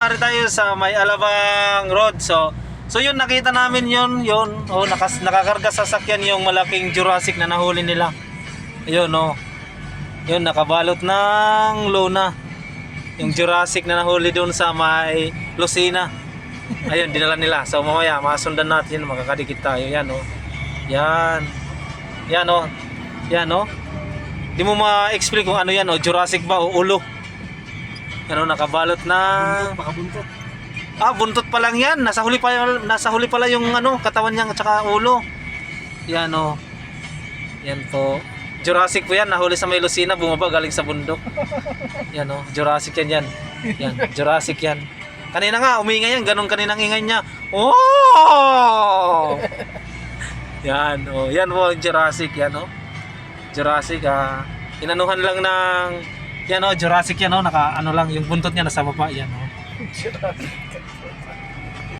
Pare tayo sa may Alabang Road. So yun nakita namin yun. Oh, nakakarga sa sakyan yung malaking Jurassic na nahuli nila. Ayun oh. Yun nakabalot ng lona. Yung Jurassic na nahuli doon sa may Lucena. Ayun dinala nila. So mamaya masundan natin, makakadikit tayo. Yan oh. Yan. Yan oh. Yan oh. Di mo ma-explain kung ano yan oh, Jurassic ba o ulo. Ano nakabalot na Pakabuntot. buntot pa lang yan. Nasa huli pala yung ano, katawan niya at saka ulo. Yan oh. Yan po. Jurassic po yan, nahuli sa may Lucena, bumaba galing sa bundok. Yan oh, Jurassic yan. Yan, Jurassic yan. Kanina nga umingay yan, ganun kaninang ingay niya. Oh! Yan oh, yan po Jurassic yan oh. Jurassic inanuhan lang ng yan oh, Jurassic yan oh, naka ano lang yung buntot niya nasa baba yan oh.